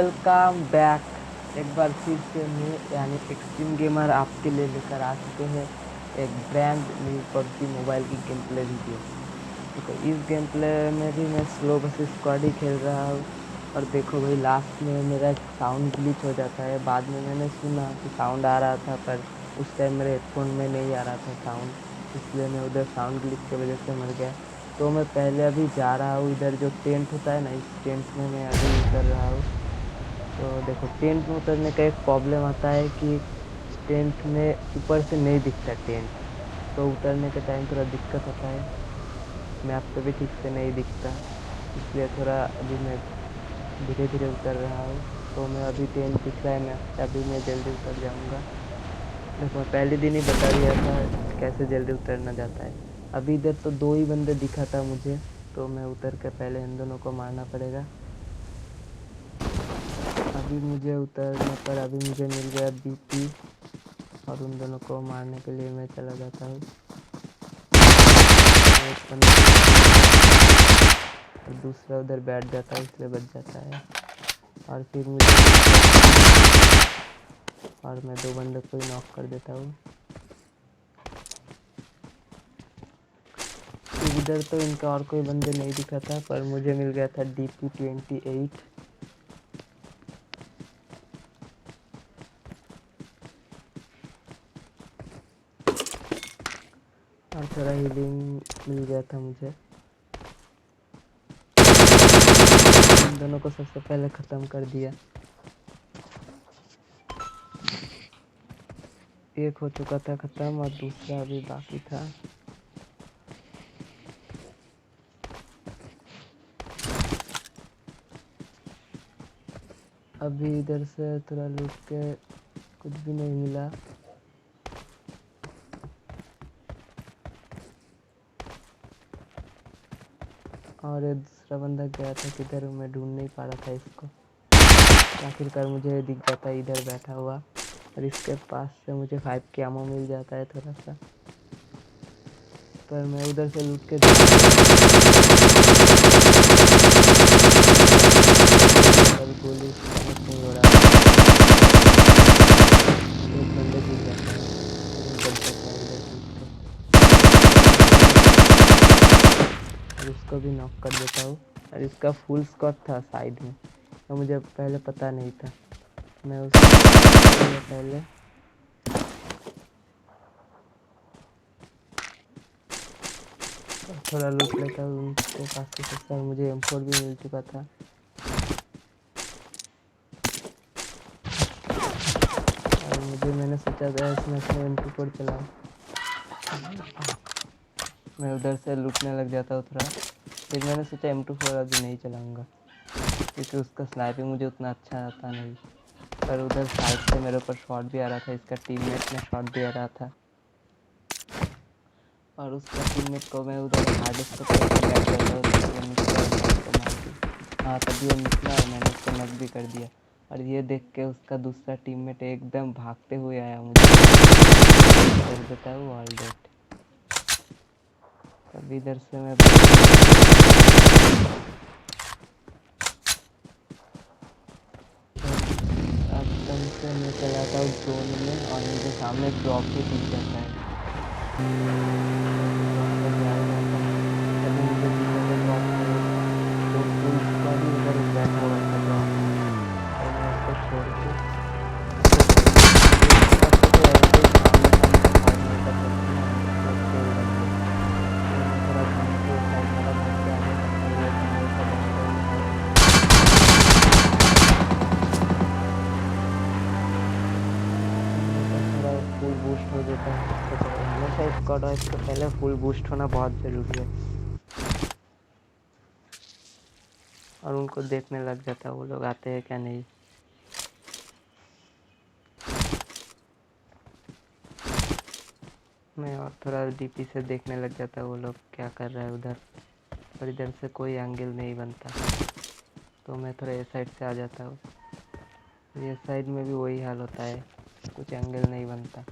Welcome back. एक बार फिर से मैं यानी एक्सट्रीम गेमर आपके लिए लेकर आ चुके हैं एक ब्रांड न्यू पबजी मोबाइल की गेम प्ले वीडियो। देखो इस गेम प्ले में भी मैं स्लो बस स्क्वाड ही खेल रहा हूँ। और देखो भाई लास्ट में मेरा साउंड ग्लिच हो जाता है। बाद में मैंने सुना कि साउंड आ रहा था, पर उस टाइम मेरे हेडफोन में नहीं आ रहा था साउंड, इसलिए मैं उधर साउंड ग्लिच की वजह से मर गया। तो मैं पहले अभी जा रहा हूँ, इधर जो टेंट होता है ना, इस टेंट में मैं अभी उतर रहा हूँ। तो देखो टेंट में उतरने का एक प्रॉब्लम आता है कि टेंट में ऊपर से नहीं दिखता टेंट, तो उतरने के टाइम थोड़ा दिक्कत होता है। मैप पे भी ठीक से नहीं दिखता, इसलिए थोड़ा अभी मैं धीरे धीरे उतर रहा हूँ। तो मैं अभी टेंट दिख रहा है मैप पे, अभी मैं जल्दी उतर जाऊँगा। देखो मैं पहले दिन ही बता दिया था कैसे जल्दी उतरना जाता है। अभी इधर तो दो ही बंदे दिखा था मुझे, तो मैं उतर के पहले इन दोनों को मारना पड़ेगा। अभी मुझे उतरने पर अभी मुझे मिल गया बीपी, और उन दोनों को मारने के लिए मैं चला जाता हूँ। एक बंदा और दूसरा उधर बैठ जाता है, इसलिए बच जाता है। और फिर मुझे और मैं दो बंदों को ही नॉक कर देता हूँ। फिर इधर तो इनका और कोई बंदे नहीं दिखा था, पर मुझे मिल गया था DP28। और थोड़ा हीलिंग मिल गया था मुझे। इन दोनों को सबसे पहले ख़त्म कर दिया। एक हो चुका था ख़त्म और दूसरा अभी बाकी था। अभी इधर से थोड़ा लूट के कुछ भी नहीं मिला। और ये दूसरा बंदा गया था किधर, मैं ढूंढ नहीं पा रहा था इसको। आखिरकार मुझे दिख जाता है इधर बैठा हुआ, और इसके पास से मुझे 5 की एमो मिल जाता है थोड़ा सा। पर मैं उधर से लूट के पर गोली कनेक्ट नहीं हो रहा था। एक बंदे गिर जाता है, फिर मैं बच जाता है इधर कूद के, और उसको भी नॉक कर देता हूँ। और इसका फुल स्क्वाड था साइड में, तो मुझे पहले पता नहीं था। मैं उसको पहले थोड़ा लूट लेता हूँ उनके पास से सस्ता, और मुझे M4 भी मिल चुका था। और मैंने सोचा था इस मैच में M24 चलाऊँ। मैं उधर से लूटने लग जाता हूँ थोड़ा, फिर मैंने सोचा M24 अभी नहीं चलाऊँगा, क्योंकि उसका स्नाइपिंग मुझे उतना अच्छा आता नहीं। पर उधर साइड से मेरे ऊपर शॉट भी आ रहा था, इसका टीममेट ने शॉट भी आ रहा था, और उसका टीममेट को मैं उधर हार्डेस्ट पे बैठ जाता हूँ ताकि वो निकले और मैं उसको मार दूँ। हाँ तभी वो निकला और मैंने उसको नॉक भी कर दिया। और ये देख के उसका दूसरा टीममेट एकदम भागते हुए आया, मुझे कर देता है वो ऑल डेट। तभी इधर से मैं एकदम से मैं चला जाता हूँ जोन में, और मुझे सामने ड्रॉप भी दिख जाता है। ड्रॉप पे जा ही रहा था, तभी मुझे दिखा था ड्रॉप में एक तो फुल स्क्वाड ही उधर बैठा हुआ था ड्रॉप में। और मैं उसको छोड़ के एक स्क्वाड से तो ऐसे ही आमने सामने तो फाइट नहीं कर सकते ना, मुझे सोच के ही रख दिया। फिर मैं थोड़ा घूम के साइड वाला घूम के आ गया, और ये सामने का बंदा ही था। हमेशा थोड़ा फुल बूस्ट हो जाता है, तो हमेशा स्क्वाड वाइज के पहले फुल बूस्ट होना बहुत ज़रूरी है। और उनको देखने लग जाता है वो लोग आते हैं क्या नहीं। मैं और थोड़ा डीपी से देखने लग जाता है वो लोग क्या कर रहा है उधर, पर इधर से कोई एंगल नहीं बनता, तो मैं थोड़ा इस साइड से आ जाता हूँ। ये साइड में भी वही हाल होता है, कुछ एंगल नहीं बनता।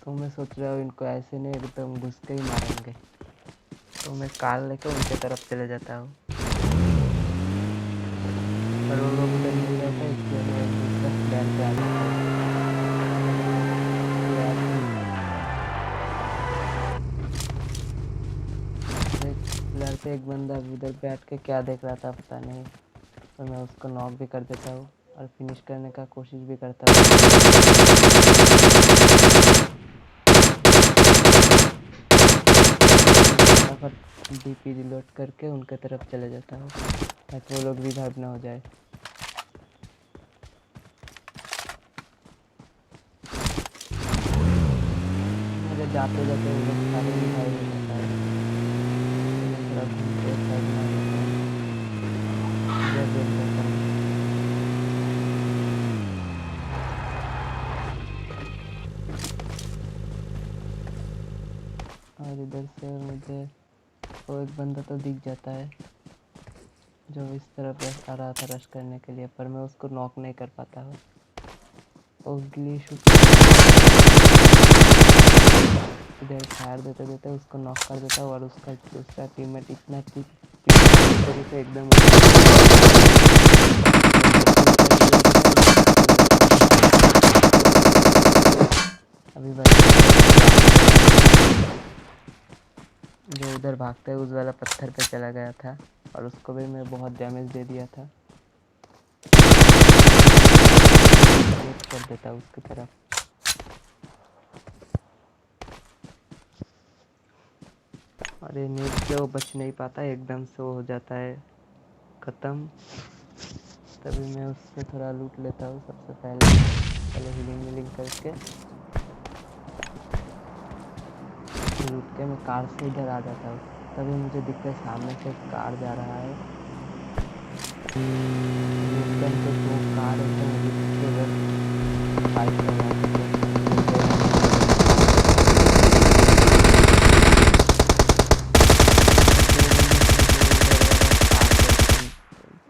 तो मैं सोच रहा हूँ इनको ऐसे नहीं एकदम घुस के ही मारेंगे। तो मैं कार लेके उनके तरफ चले जाता हूँ, पर वो लोग उधर नहीं रहते, इसलिए मैं एक दूसरे प्लेयर पे आ जाता हूँ। प्लेयर पे एक बंदा उधर बैठ के क्या देख रहा था पता नहीं, तो मैं उसको नॉक भी कर देता हूँ और फिनिश करने का कोशिश भी करता हूँ। फटाफट डीपी रिलोड करके उनके तरफ चले जाता हूँ ताकि वो लोग रिवाइव ना हो जाए। मुझे जाते जाते वो लोग सारे रिवाइव हो जाता है, तो मैं थोड़ा घूम के साइड में आ जाता हूँ, इधर देख जाता हूँ। और इधर से मुझे वो एक बंदा तो दिख जाता है जो इस तरफ आ रहा था रश करने के लिए, पर मैं उसको नॉक नहीं कर पाता हूँ। उगली शूट इधर फायर देते देते उसको नॉक कर देता हूँ और उसका दूसरा टीममेट इतना तरीके से एकदम अभी जो उधर भागते हुए उस वाला पत्थर पे चला गया था और उसको भी मैं बहुत डैमेज दे दिया था। नेट कर देता उसकी तरफ, और ये नेट से वो बच नहीं पाता, एकदम से वो हो जाता है ख़त्म। तभी मैं उससे थोड़ा लूट लेता हूँ। सबसे पहले हीलिंग करके लूट के मैं कार से इधर आ जाता हूँ। तभी मुझे दिखता है सामने से एक कार जा रहा है, एकदम से दो कार एकदम उधर फाइट कर रहा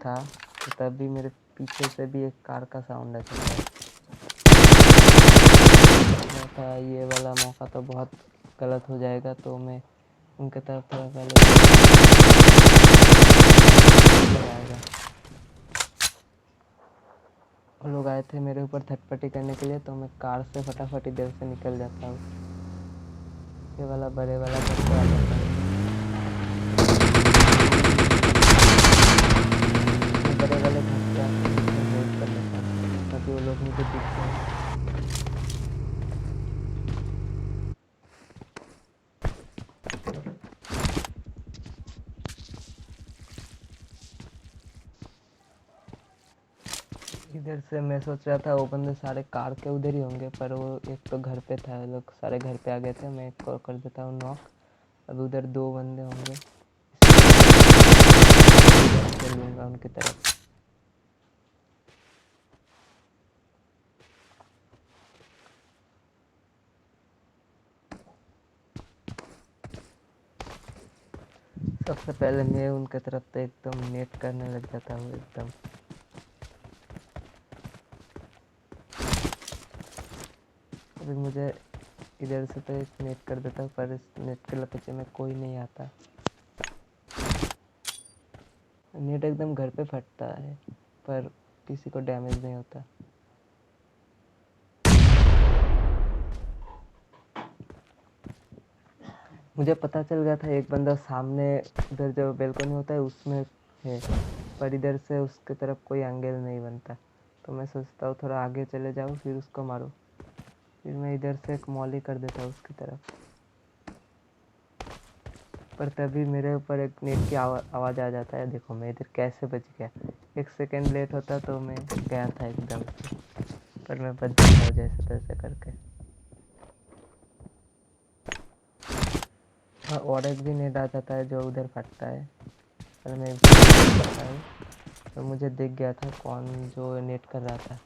था। तो तभी मेरे पीछे से भी एक कार का साउंड आता था। ये वाला मौका तो बहुत गलत हो जाएगा, तो मैं उनके तरफ थोड़ा पहले आएगा। वो लोग आए थे मेरे ऊपर थटपटी करने के लिए, तो मैं कार से फटाफट इधर से निकल जाता हूँ। ये वाला बड़े वाला घर पे आ जाता है। बड़े वाले घर पे आके होल्ड कर लेता हूँ ताकि वो लोग मुझे दिख जाए। इधर से मैं सोच रहा था वो बंदे सारे कार के उधर ही होंगे, पर वो एक तो घर पे था, लोग सारे घर पे आ गए थे। मैं एक को कर देता हूँ नॉक। अब उधर दो बंदे होंगे, लूँगा उनकी तरफ। सबसे पहले मैं उनके तरफ तो एकदम नेट करने लग जाता हूँ एकदम। अभी मुझे इधर से तो एक नेट कर देता हूँ, पर इस नेट के लपेटे में कोई नहीं आता। नेट एकदम घर पे फटता है पर किसी को डैमेज नहीं होता। मुझे पता चल गया था एक बंदा सामने उधर जो बेल्कनी होता है उसमें है, पर इधर से उसके तरफ कोई एंगल नहीं बनता। तो मैं सोचता हूँ थोड़ा आगे चले जाऊँ फिर उसको मारूँ। फिर मैं इधर से एक मॉली कर देता हूँ उसकी तरफ, पर तभी मेरे ऊपर एक नेट की आवाज़ आ जाता है। देखो मैं इधर कैसे बच गया। एक सेकेंड लेट होता तो मैं गया था एकदम से, पर मैं बच जाता हूँ जैसे तैसे करके। हाँ, और एक भी नेट आ जाता है जो उधर फटता है, पर मैं करता हूँ। तो मुझे दिख गया था कौन जो नेट कर रहा था,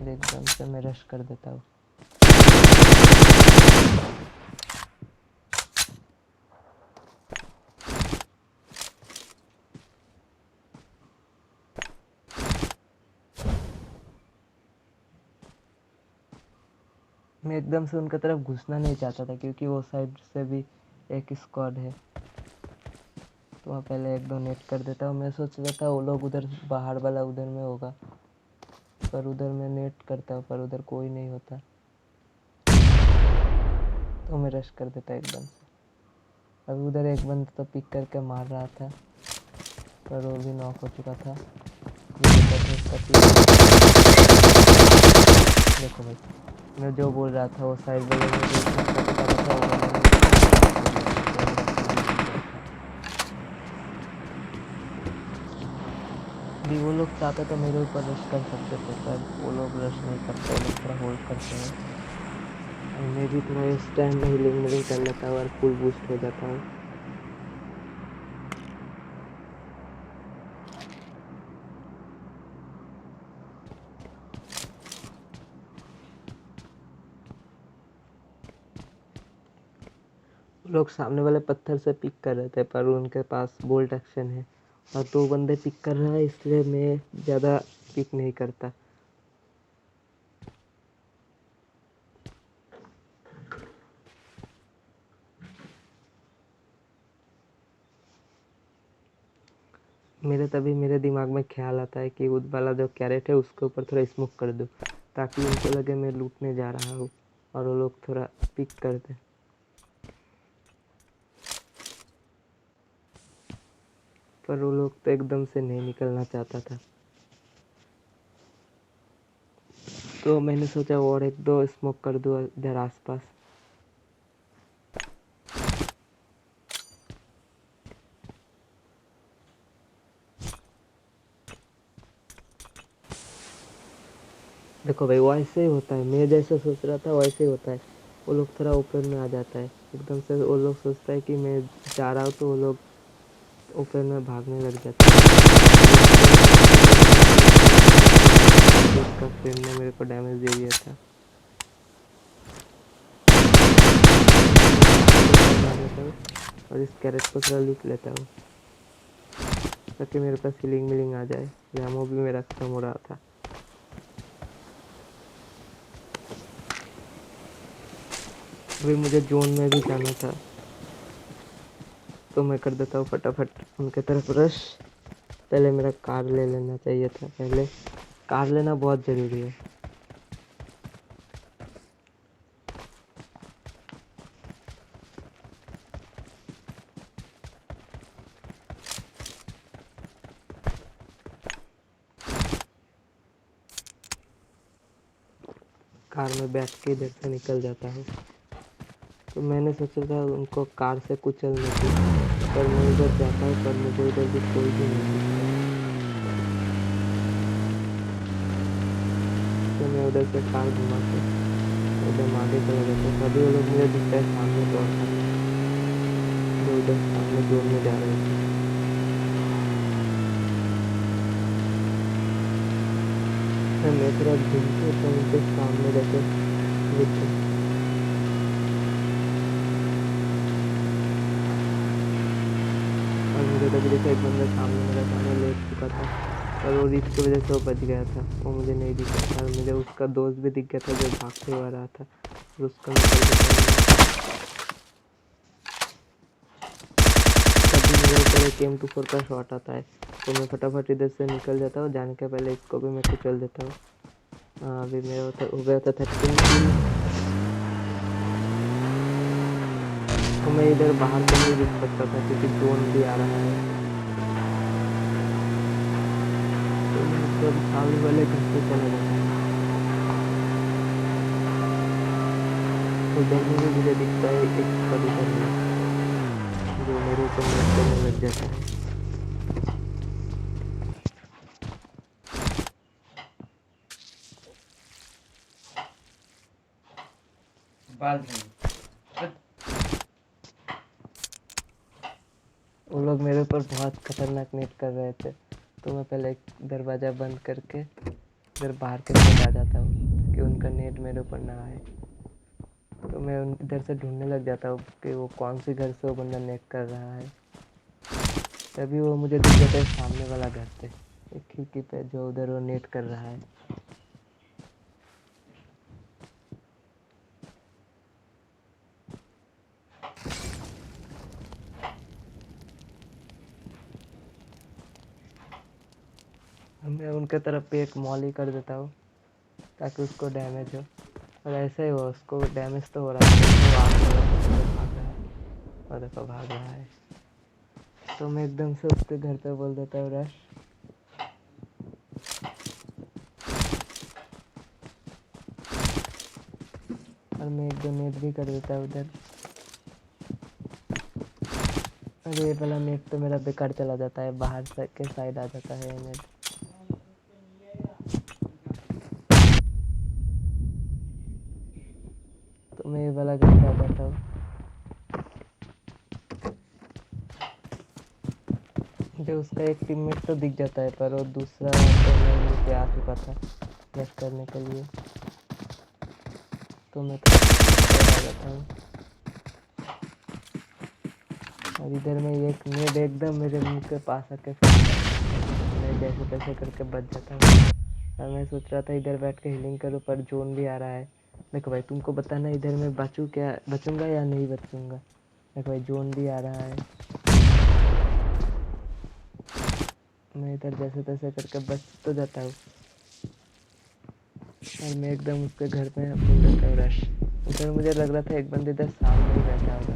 एकदम से मैं रश कर देता हूँ। मैं एकदम से उनकी तरफ घुसना नहीं चाहता था क्योंकि वो साइड से भी एक स्क्वाड है, तो मैं पहले एक दो नेट कर देता हूँ। मैं सोच रहा था वो लोग उधर बाहर वाला उधर में होगा, पर उधर मैं नेट करता हूँ पर उधर कोई नहीं होता, तो मैं रश कर देता एकदम से। अभी उधर एक बंदा तो पिक करके मार रहा था, पर वो भी नॉक हो चुका था। देखो भाई, मैं जो बोल रहा था वो साइड वाले में जो स्मोक कर चुका था वो बंदा भी। वो लोग चाहते तो मेरे ऊपर रश कर सकते थे, पर वो लोग रश नहीं करते, वो लोग थोड़ा होल्ड करते हैं। और मैं भी थोड़ा इस टाइम में हीलिंग मिलिंग कर लेता हूँ और फुल बूस्ट हो जाता हूँ। लोग सामने वाले पत्थर से पिक कर रहे थे, पर उनके पास बोल्ट एक्शन है और दो बंदे पिक कर रहे हैं, इसलिए मैं ज़्यादा पिक नहीं करता। मेरे दिमाग में ख्याल आता है कि उस वाला जो कैरेट है उसके ऊपर थोड़ा स्मोक कर दूँ, ताकि उनको लगे मैं लूटने जा रहा हूँ और वो लोग थोड़ा पिक कर दें। पर वो लोग तो एकदम से नहीं निकलना चाहता था, तो मैंने सोचा और एक दो स्मोक कर दूँ इधर आसपास। देखो भाई, वैसे ही होता है, मैं जैसा सोच रहा था वैसे ही होता है। वो लोग थोड़ा ओपन में आ जाता है एकदम से, वो लोग सोचता है कि मैं जा रहा हूँ, तो वो लोग ओपन में भागने लग जाते हैं। उसका फ्रेंड ने मेरे को डैमेज दे दिया था। और इस कैरेट को थोड़ा लूट लेता हूँ, ताकि मेरे पास हीलिंग मिलिंग आ जाए। एमो भी मेरा खत्म हो रहा था। अभी मुझे जोन में भी जाना था, तो मैं कर देता हूँ फटाफट उनके तरफ रश। पहले मेरा कार ले लेना चाहिए था, पहले कार लेना बहुत ज़रूरी है। कार में बैठ के इधर से निकल जाता हूँ। तो मैंने सोचा था उनको कार से कुचलने की, पर मैं उधर जाता हूँ, पर मुझे उधर भी कोई भी नहीं दिखता, तो मैं उधर से कार घुमा के एकदम आगे चला जाता हूँ। तभी वो लोग मुझे दिखता है सामने दौड़ कर, जो उधर सामने जोन में जा रहे थे। मैं थोड़ा घूम के तो उनके सामने जाके नीचे और मुझे तभी देखा एक बंदा सामने मेरे सामने लेट चुका था, पर वो रिस्क की वजह से वो बच गया था, वो मुझे नहीं दिखा था। और मुझे उसका दोस्त भी दिख गया था जो भागते हुआ रहा था, और उसका मैं कर देता हूँ। तभी मेरे ऊपर एक M24 का शॉट आता है, तो मैं फटाफट इधर से निकल जाता हूँ। जाने के पहले इसको भी मैं कुचल देता हूँ। अभी मेरा हो गया था 13 किल। तो मैं इधर बाहर से नहीं दिख सकता था क्योंकि जोन भी आ रहा है, तो मैं एकदम सामने वाले घर पे चला जाता हूँ। उधर में भी मुझे दिखता है एक कबूतर है जो मेरे ऊपर नेट करने लग जाता है। वो लोग मेरे ऊपर बहुत खतरनाक नेट कर रहे थे, तो मैं पहले एक दरवाज़ा बंद करके इधर बाहर के साइड आ जाता हूँ, ताकि उनका नेट मेरे ऊपर ना आए। तो मैं इधर से ढूंढने लग जाता हूँ कि वो कौन सी घर से वो बंदा नेट कर रहा है। तभी वो मुझे दिख जाता है सामने वाला घर पे, एक खिड़की पे, जो उधर वो नेट कर रहा है। मैं उनके तरफ पे एक मॉली कर देता हूँ ताकि उसको डैमेज हो, और ऐसे ही हो उसको डैमेज तो हो रहा है, देखो आग लगा के भाग रहा है, और देखो भाग रहा है। तो मैं एकदम से उसके घर पे बोल देता हूँ रश, और मैं एक डोनेट भी कर देता हूँ उधर। अरे ये वाला नेट तो मेरा बेकार चला जाता है, बाहर के साइड आ जाता है नेट। तो मैं ये वाला घर पे आ जाता हूँ। मुझे उसका एक टीममेट तो दिख जाता है, पर वो दूसरा तो मैं नीचे आ चुका था गैस करने के लिए, तो मैं तो आ जाता हूँ। और इधर में एक नेड एकदम मेरे मुंह के पास आके मैं जैसे तैसे करके बच जाता हूँ। और मैं सोच रहा था इधर बैठ के हीलिंग करूँ, पर जोन भी आ रहा है। देखो भाई तुमको बताना इधर मैं बचूंगा या नहीं बचूंगा। देखो भाई जोन भी आ रहा है, मैं इधर जैसे तैसे करके बच तो जाता हूँ, और मैं एकदम उसके घर में बोल देता हूँ रश। उधर मुझे लग रहा था एक बंदे इधर सामने ही बैठा होगा,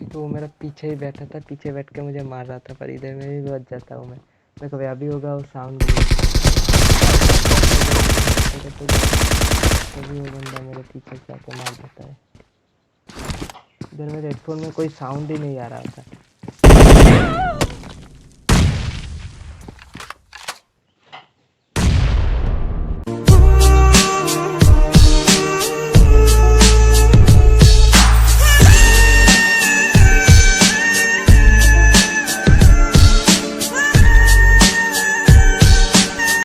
तो वो मेरा पीछे ही बैठा था, पीछे बैठ के मुझे मार रहा था, पर इधर में भी बच जाता हूँ मैं। देखो भाई अभी होगा वो साउंड भी, तभी वो बंदा मेरे पीछे से आके मार देता है। इधर मेरे हेडफोन में कोई साउंड ही नहीं आ रहा था।